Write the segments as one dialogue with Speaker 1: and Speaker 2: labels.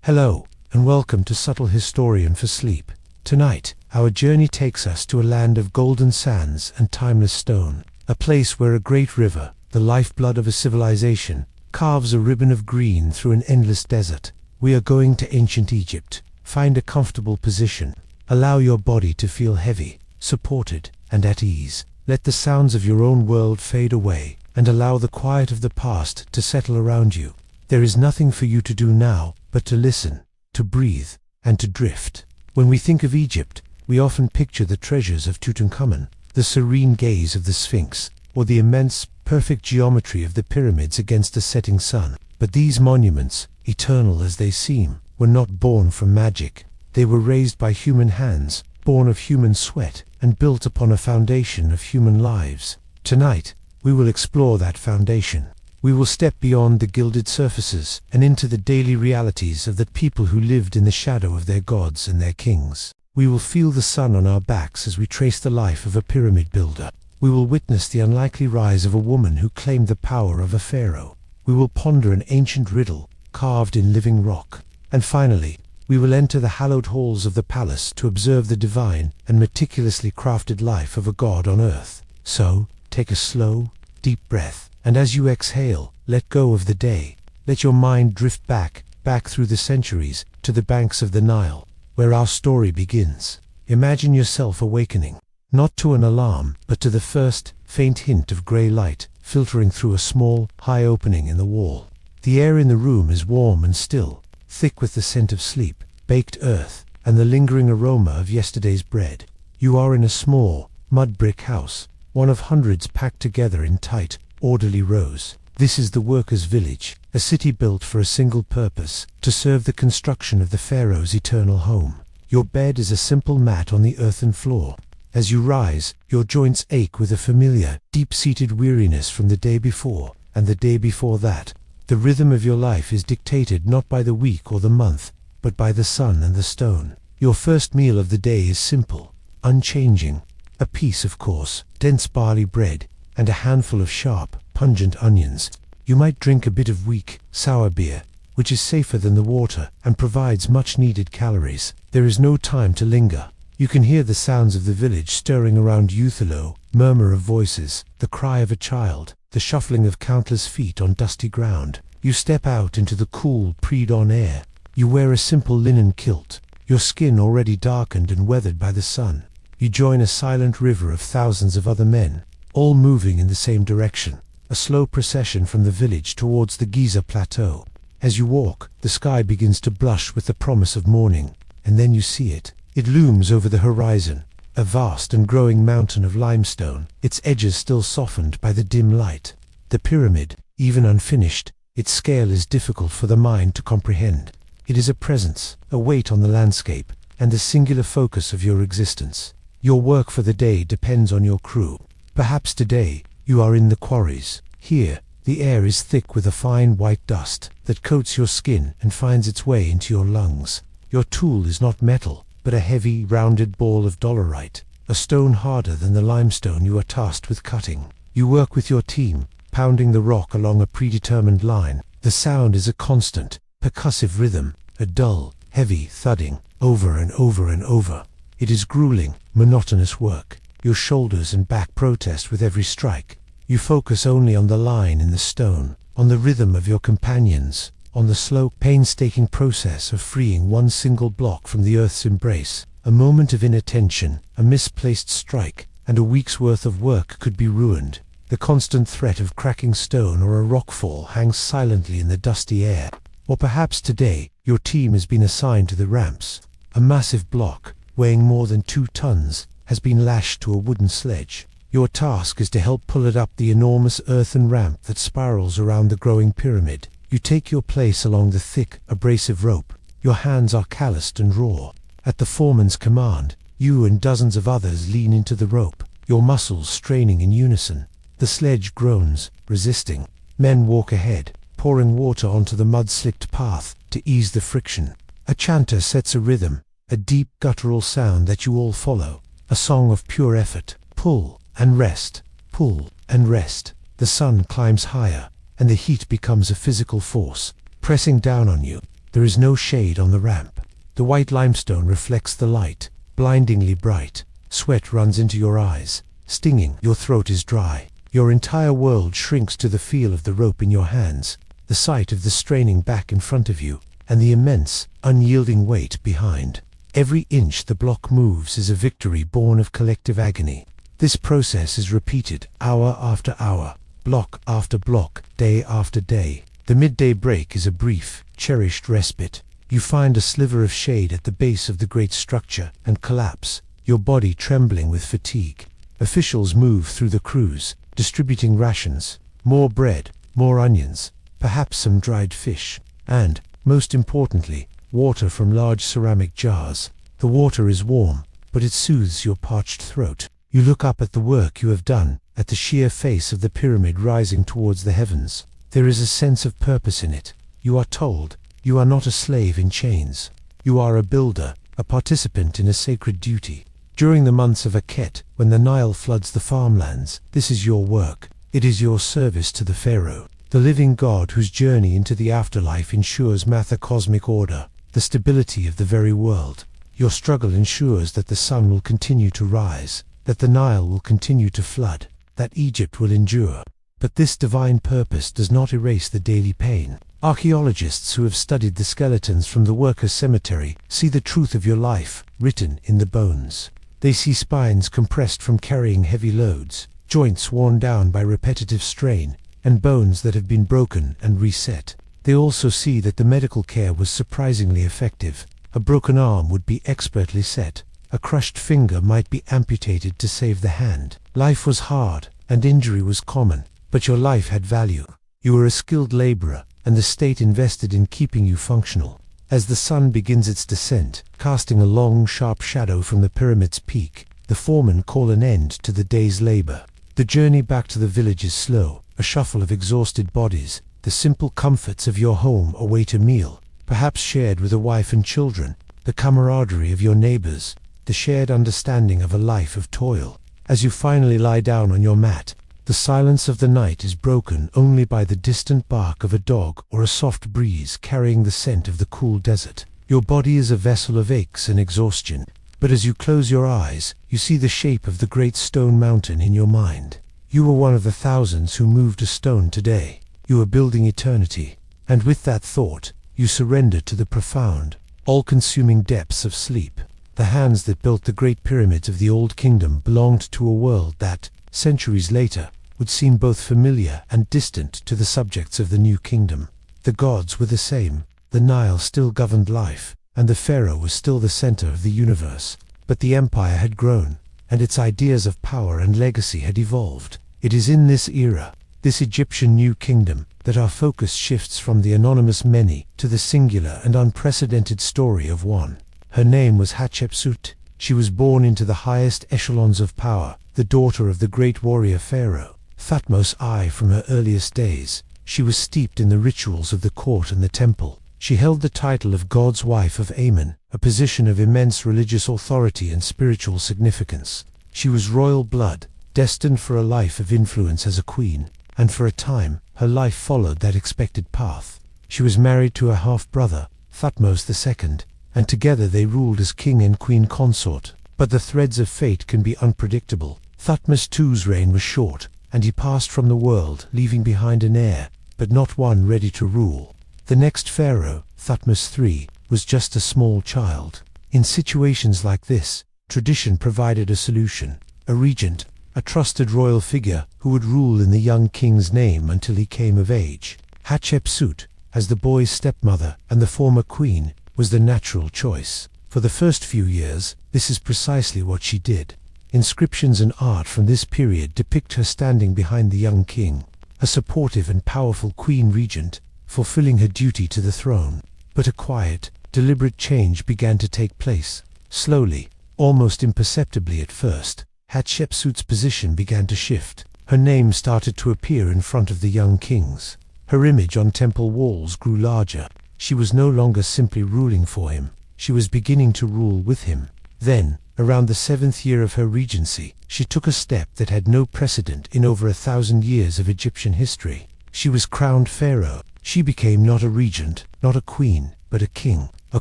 Speaker 1: Hello, and welcome to Subtle Historian for Sleep. Tonight, our journey takes us to a land of golden sands and timeless stone, a place where a great river, the lifeblood of a civilization, carves a ribbon of green through an endless desert. We are going to ancient Egypt. Find a comfortable position. Allow your body to feel heavy, supported, and at ease. Let the sounds of your own world fade away, and allow the quiet of the past to settle around you. There is nothing for you to do now but to listen, to breathe, and to drift. When we think of Egypt, we often picture the treasures of Tutankhamun, the serene gaze of the Sphinx, or the immense, perfect geometry of the pyramids against a setting sun. But these monuments, eternal as they seem, were not born from magic. They were raised by human hands, born of human sweat, and built upon a foundation of human lives. Tonight, we will explore that foundation. We will step beyond the gilded surfaces and into the daily realities of the people who lived in the shadow of their gods and their kings. We will feel the sun on our backs as we trace the life of a pyramid builder. We will witness the unlikely rise of a woman who claimed the power of a pharaoh. We will ponder an ancient riddle carved in living rock. And finally, we will enter the hallowed halls of the palace to observe the divine and meticulously crafted life of a god on earth. So, take a slow, deep breath, and as you exhale, let go of the day. Let your mind drift back through the centuries, to the banks of the Nile, where our story begins. Imagine yourself awakening, not to an alarm, but to the first, faint hint of grey light filtering through a small, high opening in the wall. The air in the room is warm and still, thick with the scent of sleep, baked earth, and the lingering aroma of yesterday's bread. You are in a small, mud-brick house, one of hundreds packed together in tight, orderly rows. This is the workers' village, a city built for a single purpose, to serve the construction of the pharaoh's eternal home. Your bed is a simple mat on the earthen floor. As you rise, your joints ache with a familiar, deep-seated weariness from the day before, and the day before that. The rhythm of your life is dictated not by the week or the month, but by the sun and the stone. Your first meal of the day is simple, unchanging. A piece of coarse, dense barley bread, and a handful of sharp, pungent onions. You might drink a bit of weak, sour beer, which is safer than the water and provides much-needed calories. There is no time to linger. You can hear the sounds of the village stirring around you, the murmur of voices, the cry of a child, the shuffling of countless feet on dusty ground. You step out into the cool, pre-dawn air. You wear a simple linen kilt, your skin already darkened and weathered by the sun. You join a silent river of thousands of other men, all moving in the same direction, a slow procession from the village towards the Giza plateau. As you walk, the sky begins to blush with the promise of morning, and then you see it. It looms over the horizon, a vast and growing mountain of limestone, its edges still softened by the dim light. The pyramid, even unfinished, its scale is difficult for the mind to comprehend. It is a presence, a weight on the landscape, and the singular focus of your existence. Your work for the day depends on your crew. Perhaps today, you are in the quarries. Here, the air is thick with a fine white dust that coats your skin and finds its way into your lungs. Your tool is not metal, but a heavy, rounded ball of dolerite, a stone harder than the limestone you are tasked with cutting. You work with your team, pounding the rock along a predetermined line. The sound is a constant, percussive rhythm, a dull, heavy thudding, over and over and over. It is grueling, monotonous work. Your shoulders and back protest with every strike. You focus only on the line in the stone, on the rhythm of your companions, on the slow, painstaking process of freeing one single block from the earth's embrace. A moment of inattention, a misplaced strike, and a week's worth of work could be ruined. The constant threat of cracking stone or a rockfall hangs silently in the dusty air. Or perhaps today, your team has been assigned to the ramps. A massive block, weighing more than 2 tons, has been lashed to a wooden sledge. Your task is to help pull it up the enormous earthen ramp that spirals around the growing pyramid. You take your place along the thick, abrasive rope. Your hands are calloused and raw. At the foreman's command, you and dozens of others lean into the rope, your muscles straining in unison. The sledge groans, resisting. Men walk ahead, pouring water onto the mud-slicked path to ease the friction. A chanter sets a rhythm, a deep guttural sound that you all follow. A song of pure effort. Pull and rest, pull and rest. The sun climbs higher, and the heat becomes a physical force, pressing down on you. There is no shade on the ramp. The white limestone reflects the light, blindingly bright. Sweat runs into your eyes, stinging. Your throat is dry. Your entire world shrinks to the feel of the rope in your hands, the sight of the straining back in front of you, and the immense, unyielding weight behind. Every inch the block moves is a victory born of collective agony. This process is repeated hour after hour, block after block, day after day. The midday break is a brief, cherished respite. You find a sliver of shade at the base of the great structure and collapse, your body trembling with fatigue. Officials move through the crews, distributing rations, more bread, more onions, perhaps some dried fish, and, most importantly, water from large ceramic jars. The water is warm, but it soothes your parched throat. You look up at the work you have done, at the sheer face of the pyramid rising towards the heavens. There is a sense of purpose in it. You are told, you are not a slave in chains. You are a builder, a participant in a sacred duty. During the months of Akhet, when the Nile floods the farmlands, this is your work. It is your service to the pharaoh, the living god whose journey into the afterlife ensures cosmic order, the stability of the very world. Your struggle ensures that the sun will continue to rise, that the Nile will continue to flood, that Egypt will endure. But this divine purpose does not erase the daily pain. Archaeologists who have studied the skeletons from the workers' cemetery see the truth of your life written in the bones. They see spines compressed from carrying heavy loads, joints worn down by repetitive strain, and bones that have been broken and reset. They also see that the medical care was surprisingly effective. A broken arm would be expertly set. A crushed finger might be amputated to save the hand. Life was hard, and injury was common, but your life had value. You were a skilled laborer, and the state invested in keeping you functional. As the sun begins its descent, casting a long, sharp shadow from the pyramid's peak, the foremen call an end to the day's labor. The journey back to the village is slow, a shuffle of exhausted bodies. The simple comforts of your home await a meal, perhaps shared with a wife and children, the camaraderie of your neighbors, the shared understanding of a life of toil. As you finally lie down on your mat, the silence of the night is broken only by the distant bark of a dog or a soft breeze carrying the scent of the cool desert. Your body is a vessel of aches and exhaustion, but as you close your eyes, you see the shape of the great stone mountain in your mind. You were one of the thousands who moved a stone today. You are building eternity, and with that thought, you surrender to the profound, all-consuming depths of sleep. The hands that built the great pyramids of the Old Kingdom belonged to a world that, centuries later, would seem both familiar and distant to the subjects of the new kingdom. The gods were the same, the Nile still governed life, and the pharaoh was still the center of the universe. But the empire had grown, and its ideas of power and legacy had evolved. It is in this era, this Egyptian new kingdom, that our focus shifts from the anonymous many to the singular and unprecedented story of one. Her name was Hatshepsut. She was born into the highest echelons of power, the daughter of the great warrior pharaoh Thutmose I. From her earliest days, she was steeped in the rituals of the court and the temple. She held the title of God's wife of Amen, a position of immense religious authority and spiritual significance. She was royal blood, destined for a life of influence as a queen, and for a time, her life followed that expected path. She was married to her half-brother, Thutmose II, and together they ruled as king and queen consort. But the threads of fate can be unpredictable. Thutmose II's reign was short, and he passed from the world, leaving behind an heir, but not one ready to rule. The next pharaoh, Thutmose III, was just a small child. In situations like this, tradition provided a solution: a regent, a trusted royal figure who would rule in the young king's name until he came of age. Hatshepsut, as the boy's stepmother and the former queen, was the natural choice. For the first few years, this is precisely what she did. Inscriptions and art from this period depict her standing behind the young king, a supportive and powerful queen regent, fulfilling her duty to the throne. But a quiet, deliberate change began to take place. Slowly, almost imperceptibly at first, Hatshepsut's position began to shift. Her name started to appear in front of the young king's. Her image on temple walls grew larger. She was no longer simply ruling for him. She was beginning to rule with him. Then, around the 7th year of her regency, she took a step that had no precedent in over 1,000 years of Egyptian history. She was crowned pharaoh. She became not a regent, not a queen. but a king, a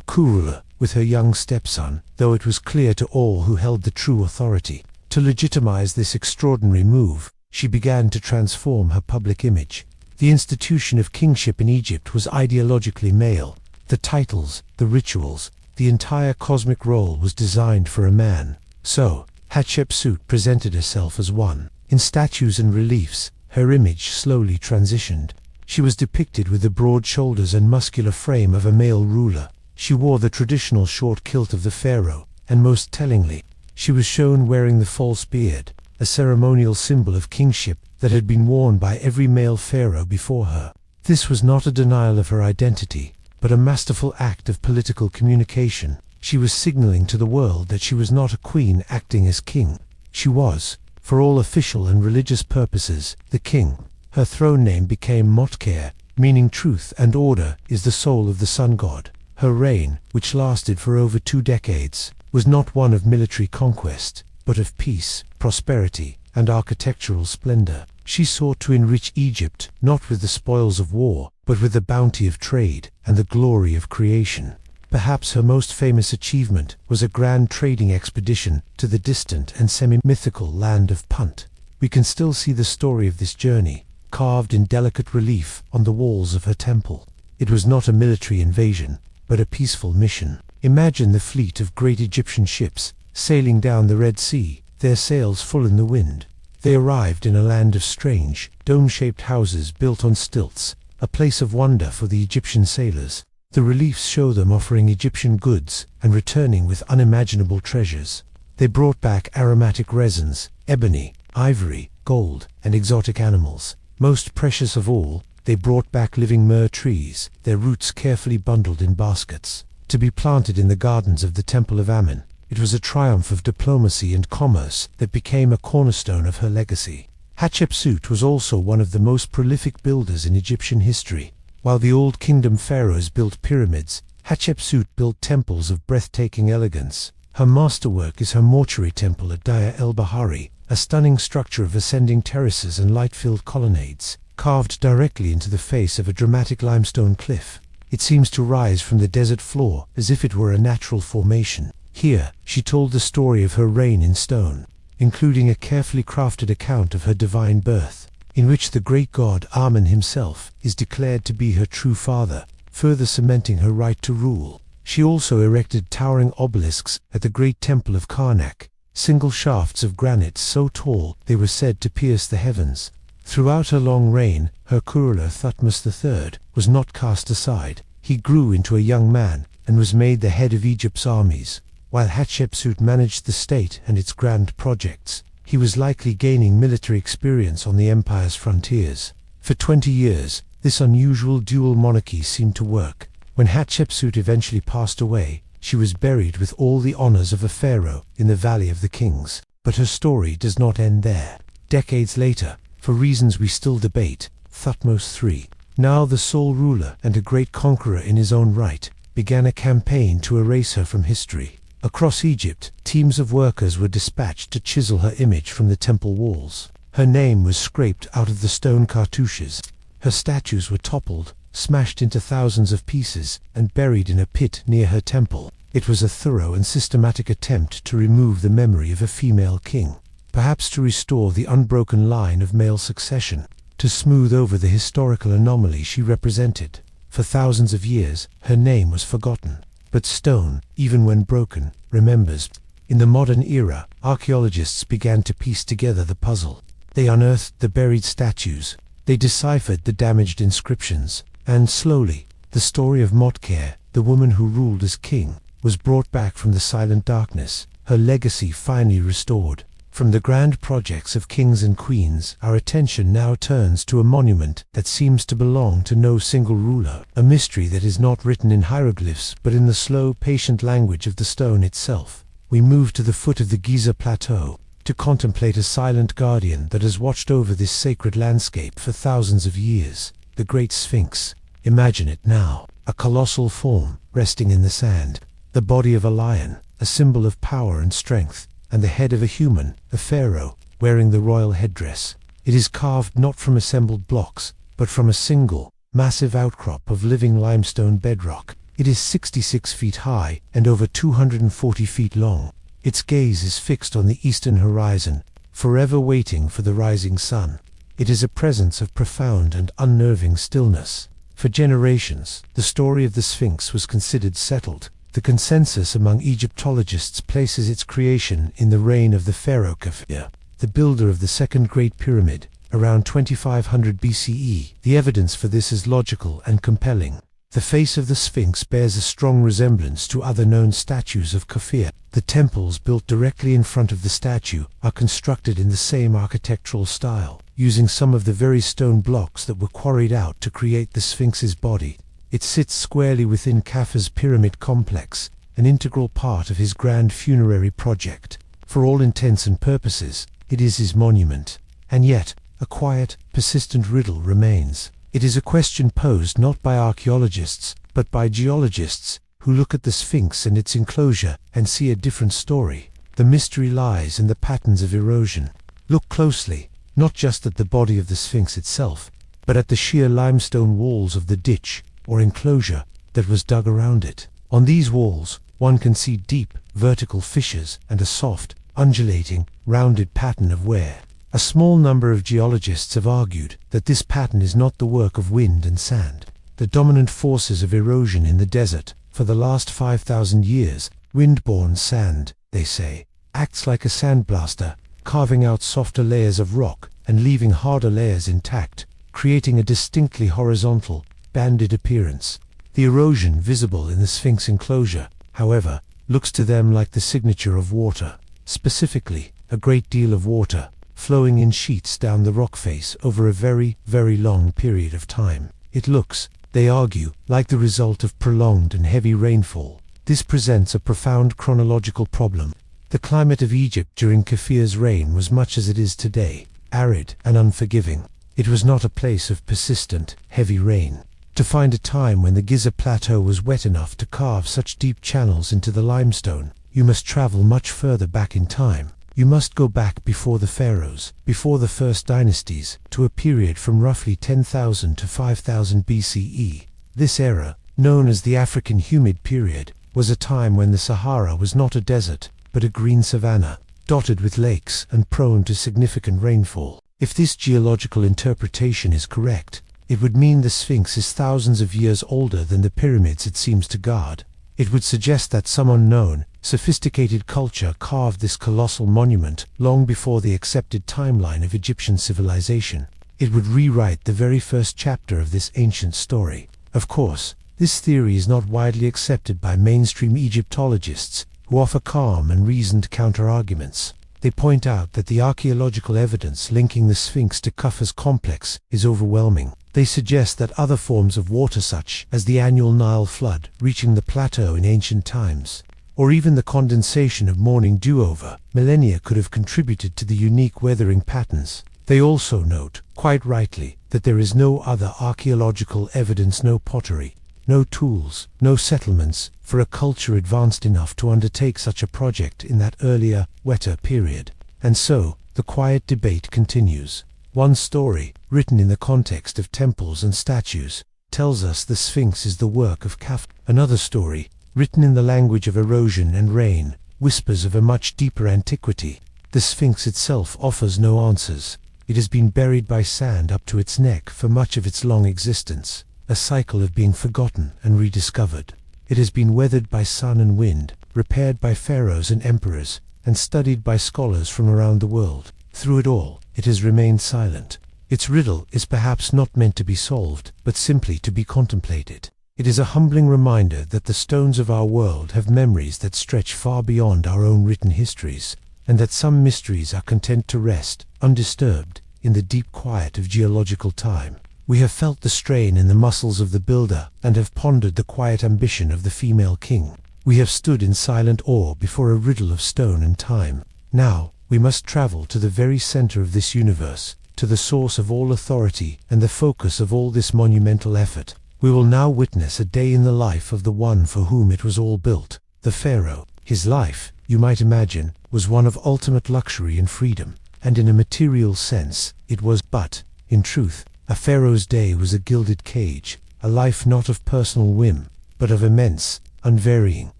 Speaker 1: co-ruler, with her young stepson, though it was clear to all who held the true authority. To legitimize this extraordinary move, she began to transform her public image. The institution of kingship in Egypt was ideologically male. The titles, the rituals, the entire cosmic role was designed for a man. So, Hatshepsut presented herself as one. In statues and reliefs, her image slowly transitioned. She was depicted with the broad shoulders and muscular frame of a male ruler. She wore the traditional short kilt of the pharaoh, and most tellingly, she was shown wearing the false beard, a ceremonial symbol of kingship that had been worn by every male pharaoh before her. This was not a denial of her identity, but a masterful act of political communication. She was signaling to the world that she was not a queen acting as king. She was, for all official and religious purposes, the king. Her throne name became Motker, meaning truth and order is the soul of the sun god. Her reign, which lasted for over 2 decades, was not one of military conquest, but of peace, prosperity, and architectural splendor. She sought to enrich Egypt not with the spoils of war, but with the bounty of trade and the glory of creation. Perhaps her most famous achievement was a grand trading expedition to the distant and semi-mythical land of Punt. We can still see the story of this journey, carved in delicate relief on the walls of her temple. It was not a military invasion, but a peaceful mission. Imagine the fleet of great Egyptian ships sailing down the Red Sea, their sails full in the wind. They arrived in a land of strange, dome-shaped houses built on stilts, a place of wonder for the Egyptian sailors. The reliefs show them offering Egyptian goods and returning with unimaginable treasures. They brought back aromatic resins, ebony, ivory, gold, and exotic animals. Most precious of all, they brought back living myrrh trees, their roots carefully bundled in baskets, to be planted in the gardens of the Temple of Amen. It was a triumph of diplomacy and commerce that became a cornerstone of her legacy. Hatshepsut was also one of the most prolific builders in Egyptian history. While the Old Kingdom pharaohs built pyramids, Hatshepsut built temples of breathtaking elegance. Her masterwork is her mortuary temple at Deir el-Bahari, a stunning structure of ascending terraces and light-filled colonnades, carved directly into the face of a dramatic limestone cliff. It seems to rise from the desert floor as if it were a natural formation. Here, she told the story of her reign in stone, including a carefully crafted account of her divine birth, in which the great god Amen himself is declared to be her true father, further cementing her right to rule. She also erected towering obelisks at the great temple of Karnak, single shafts of granite so tall they were said to pierce the heavens. Throughout her long reign, her co-ruler Thutmose III was not cast aside. He grew into a young man and was made the head of Egypt's armies. While Hatshepsut managed the state and its grand projects, he was likely gaining military experience on the empire's frontiers. For 20 years, this unusual dual monarchy seemed to work. When Hatshepsut eventually passed away, she was buried with all the honors of a pharaoh in the Valley of the Kings. But her story does not end there. Decades later, for reasons we still debate, Thutmose III, now the sole ruler and a great conqueror in his own right, began a campaign to erase her from history. Across Egypt, teams of workers were dispatched to chisel her image from the temple walls. Her name was scraped out of the stone cartouches. Her statues were toppled, smashed into thousands of pieces, and buried in a pit near her temple. It was a thorough and systematic attempt to remove the memory of a female king, perhaps to restore the unbroken line of male succession, to smooth over the historical anomaly she represented. For thousands of years, her name was forgotten. But stone, even when broken, remembers. In the modern era, archaeologists began to piece together the puzzle. They unearthed the buried statues, they deciphered the damaged inscriptions, and slowly, the story of Motker, the woman who ruled as king, was brought back from the silent darkness, her legacy finally restored. From the grand projects of kings and queens, our attention now turns to a monument that seems to belong to no single ruler, a mystery that is not written in hieroglyphs but in the slow, patient language of the stone itself. We move to the foot of the Giza Plateau, to contemplate a silent guardian that has watched over this sacred landscape for thousands of years, the Great Sphinx. Imagine it now, a colossal form resting in the sand, the body of a lion, a symbol of power and strength, and the head of a human, a pharaoh, wearing the royal headdress. It is carved not from assembled blocks, but from a single, massive outcrop of living limestone bedrock. It is 66 feet high and over 240 feet long. Its gaze is fixed on the eastern horizon, forever waiting for the rising sun. It is a presence of profound and unnerving stillness. For generations, the story of the Sphinx was considered settled. The consensus among Egyptologists places its creation in the reign of the pharaoh Khufu, the builder of the Second Great Pyramid, around 2500 BCE. The evidence for this is logical and compelling. The face of the Sphinx bears a strong resemblance to other known statues of Khufu. The temples built directly in front of the statue are constructed in the same architectural style, using some of the very stone blocks that were quarried out to create the Sphinx's body. It sits squarely within Khufu's pyramid complex, an integral part of his grand funerary project. For all intents and purposes, it is his monument. And yet, a quiet, persistent riddle remains. It is a question posed not by archaeologists, but by geologists, who look at the Sphinx and its enclosure and see a different story. The mystery lies in the patterns of erosion. Look closely, not just at the body of the Sphinx itself, but at the sheer limestone walls of the ditch, or enclosure, that was dug around it. On these walls, one can see deep, vertical fissures and a soft, undulating, rounded pattern of wear. A small number of geologists have argued that this pattern is not the work of wind and sand. The dominant forces of erosion in the desert, for the last 5,000 years, wind-borne sand, they say, acts like a sandblaster, carving out softer layers of rock and leaving harder layers intact, creating a distinctly horizontal, banded appearance. The erosion visible in the Sphinx enclosure, however, looks to them like the signature of water. Specifically, a great deal of water, flowing in sheets down the rock face over a very, very long period of time. It looks, they argue, like the result of prolonged and heavy rainfall. This presents a profound chronological problem. The climate of Egypt during Khufu's reign was much as it is today, arid and unforgiving. It was not a place of persistent, heavy rain. To find a time when the Giza Plateau was wet enough to carve such deep channels into the limestone, you must travel much further back in time. You must go back before the pharaohs, before the first dynasties, to a period from roughly 10,000 to 5000 BCE. This era, known as the African Humid Period, was a time when the Sahara was not a desert, but a green savanna, dotted with lakes and prone to significant rainfall. If this geological interpretation is correct, it would mean the Sphinx is thousands of years older than the pyramids it seems to guard. It would suggest that some unknown, sophisticated culture carved this colossal monument long before the accepted timeline of Egyptian civilization. It would rewrite the very first chapter of this ancient story. Of course, this theory is not widely accepted by mainstream Egyptologists, who offer calm and reasoned counter-arguments. They point out that the archaeological evidence linking the Sphinx to Khufu's complex is overwhelming. They suggest that other forms of water such as the annual Nile flood reaching the plateau in ancient times, or even the condensation of morning dew over millennia could have contributed to the unique weathering patterns. They also note, quite rightly, that there is no other archaeological evidence, no pottery, no tools, no settlements, for a culture advanced enough to undertake such a project in that earlier, wetter period. And so, the quiet debate continues. One story, written in the context of temples and statues, tells us the Sphinx is the work of Khufu. Another story, written in the language of erosion and rain, whispers of a much deeper antiquity. The Sphinx itself offers no answers. It has been buried by sand up to its neck for much of its long existence, a cycle of being forgotten and rediscovered. It has been weathered by sun and wind, repaired by pharaohs and emperors, and studied by scholars from around the world. Through it all, it has remained silent. Its riddle is perhaps not meant to be solved, but simply to be contemplated. It is a humbling reminder that the stones of our world have memories that stretch far beyond our own written histories, and that some mysteries are content to rest, undisturbed, in the deep quiet of geological time. We have felt the strain in the muscles of the builder, and have pondered the quiet ambition of the female king. We have stood in silent awe before a riddle of stone and time. Now, we must travel to the very center of this universe, to the source of all authority and the focus of all this monumental effort. We will now witness a day in the life of the one for whom it was all built, the pharaoh. His life, you might imagine, was one of ultimate luxury and freedom, and in a material sense, it was, but, in truth, a pharaoh's day was a gilded cage, a life not of personal whim, but of immense, unvarying,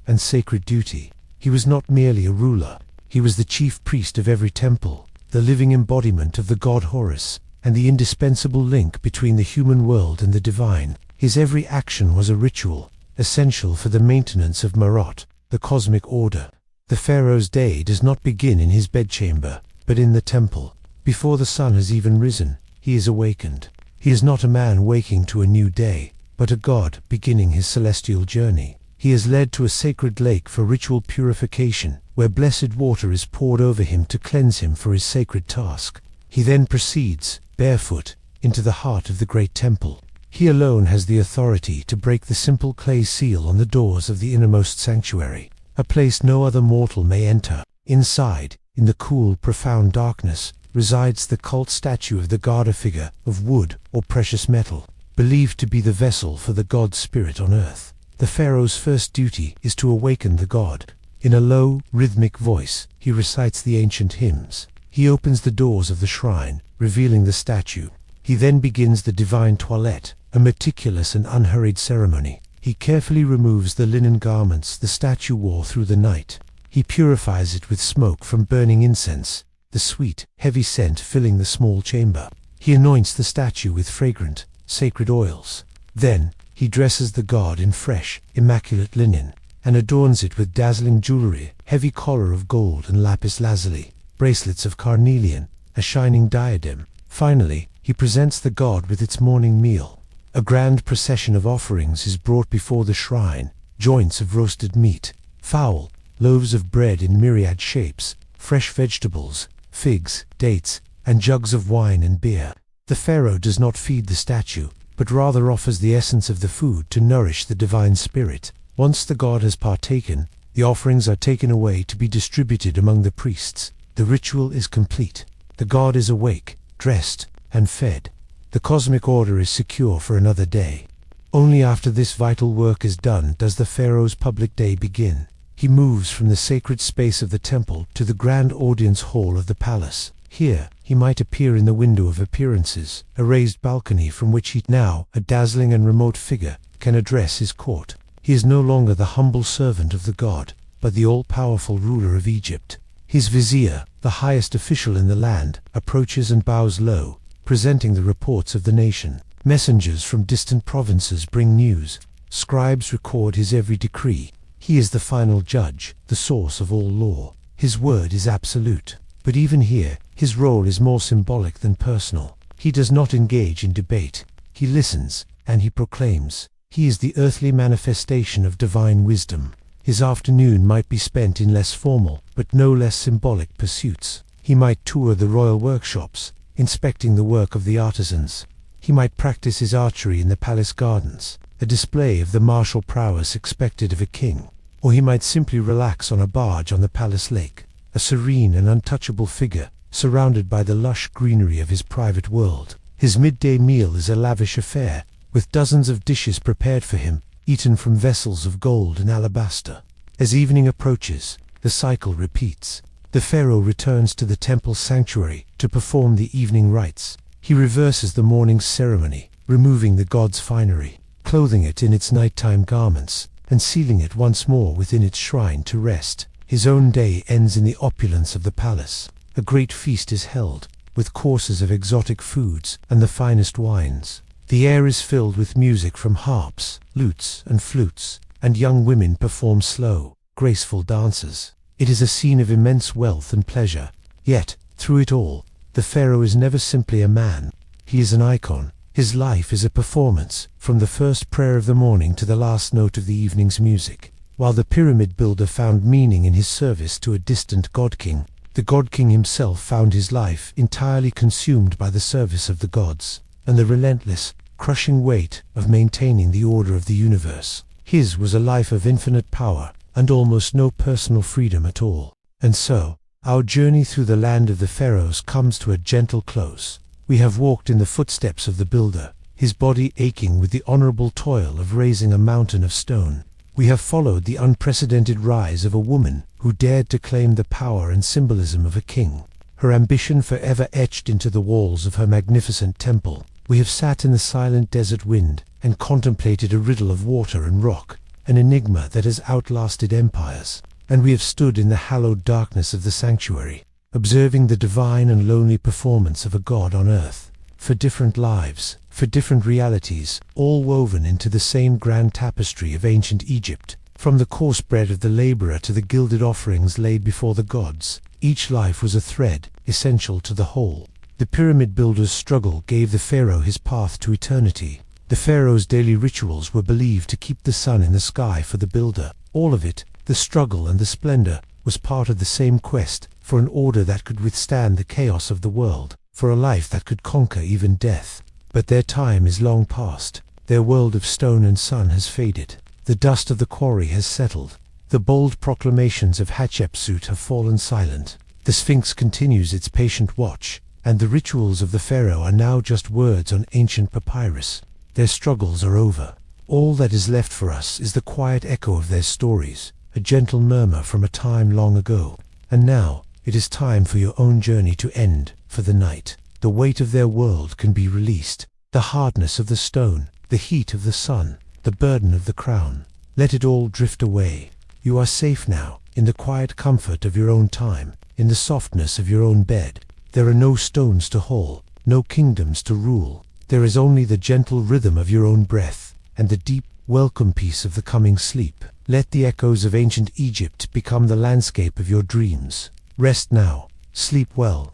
Speaker 1: and sacred duty. He was not merely a ruler, he was the chief priest of every temple, the living embodiment of the god Horus, and the indispensable link between the human world and the divine. His every action was a ritual, essential for the maintenance of Ma'at, the cosmic order. The pharaoh's day does not begin in his bedchamber, but in the temple. Before the sun has even risen, he is awakened. He is not a man waking to a new day, but a god beginning his celestial journey. He is led to a sacred lake for ritual purification, where blessed water is poured over him to cleanse him for his sacred task. He then proceeds, barefoot, into the heart of the great temple. He alone has the authority to break the simple clay seal on the doors of the innermost sanctuary, a place no other mortal may enter. Inside, in the cool, profound darkness, resides the cult statue of the Garda figure of wood or precious metal, believed to be the vessel for the god's spirit on earth. The pharaoh's first duty is to awaken the god. In a low, rhythmic voice, he recites the ancient hymns. He opens the doors of the shrine, revealing the statue. He then begins the divine toilette, a meticulous and unhurried ceremony. He carefully removes the linen garments the statue wore through the night. He purifies it with smoke from burning incense, the sweet, heavy scent filling the small chamber. He anoints the statue with fragrant, sacred oils. Then, he dresses the god in fresh, immaculate linen, and adorns it with dazzling jewelry, heavy collar of gold and lapis lazuli, bracelets of carnelian, a shining diadem. Finally, he presents the god with its morning meal. A grand procession of offerings is brought before the shrine, joints of roasted meat, fowl, loaves of bread in myriad shapes, fresh vegetables, figs, dates, and jugs of wine and beer. The pharaoh does not feed the statue, but rather offers the essence of the food to nourish the divine spirit. Once the god has partaken, the offerings are taken away to be distributed among the priests. The ritual is complete. The god is awake, dressed, and fed. The cosmic order is secure for another day. Only after this vital work is done does the pharaoh's public day begin. He moves from the sacred space of the temple to the grand audience hall of the palace. Here, he might appear in the window of appearances, a raised balcony from which he, now a dazzling and remote figure, can address his court. He is no longer the humble servant of the god, but the all-powerful ruler of Egypt. His vizier, the highest official in the land, approaches and bows low, presenting the reports of the nation. Messengers from distant provinces bring news. Scribes record his every decree. He is the final judge, the source of all law. His word is absolute. But even here, his role is more symbolic than personal. He does not engage in debate. He listens, and he proclaims. He is the earthly manifestation of divine wisdom. His afternoon might be spent in less formal, but no less symbolic pursuits. He might tour the royal workshops, inspecting the work of the artisans. He might practice his archery in the palace gardens, a display of the martial prowess expected of a king. Or he might simply relax on a barge on the palace lake, a serene and untouchable figure, surrounded by the lush greenery of his private world. His midday meal is a lavish affair, with dozens of dishes prepared for him, eaten from vessels of gold and alabaster. As evening approaches, the cycle repeats. The pharaoh returns to the temple sanctuary to perform the evening rites. He reverses the morning's ceremony, removing the god's finery, clothing it in its nighttime garments, and sealing it once more within its shrine to rest. His own day ends in the opulence of the palace. A great feast is held, with courses of exotic foods and the finest wines. The air is filled with music from harps, lutes, and flutes, and young women perform slow, graceful dances. It is a scene of immense wealth and pleasure. Yet, through it all, the pharaoh is never simply a man. He is an icon. His life is a performance, from the first prayer of the morning to the last note of the evening's music. While the pyramid builder found meaning in his service to a distant god-king, the god-king himself found his life entirely consumed by the service of the gods, and the relentless, crushing weight of maintaining the order of the universe. His was a life of infinite power, and almost no personal freedom at all. And so, our journey through the land of the pharaohs comes to a gentle close. We have walked in the footsteps of the builder, his body aching with the honorable toil of raising a mountain of stone. We have followed the unprecedented rise of a woman who dared to claim the power and symbolism of a king, her ambition forever etched into the walls of her magnificent temple. We have sat in the silent desert wind and contemplated a riddle of water and rock, an enigma that has outlasted empires. And we have stood in the hallowed darkness of the sanctuary, observing the divine and lonely performance of a god on earth, for different lives, for different realities, all woven into the same grand tapestry of ancient Egypt. From the coarse bread of the laborer to the gilded offerings laid before the gods, each life was a thread, essential to the whole. The pyramid builder's struggle gave the pharaoh his path to eternity. The pharaoh's daily rituals were believed to keep the sun in the sky for the builder. All of it, the struggle and the splendor, was part of the same quest, for an order that could withstand the chaos of the world, for a life that could conquer even death. But their time is long past. Their world of stone and sun has faded. The dust of the quarry has settled. The bold proclamations of Hatshepsut have fallen silent. The Sphinx continues its patient watch, and the rituals of the pharaoh are now just words on ancient papyrus. Their struggles are over. All that is left for us is the quiet echo of their stories, a gentle murmur from a time long ago. And now, it is time for your own journey to end, for the night. The weight of their world can be released. The hardness of the stone, the heat of the sun, the burden of the crown. Let it all drift away. You are safe now, in the quiet comfort of your own time, in the softness of your own bed. There are no stones to haul, no kingdoms to rule. There is only the gentle rhythm of your own breath, and the deep, welcome peace of the coming sleep. Let the echoes of ancient Egypt become the landscape of your dreams. Rest now, sleep well,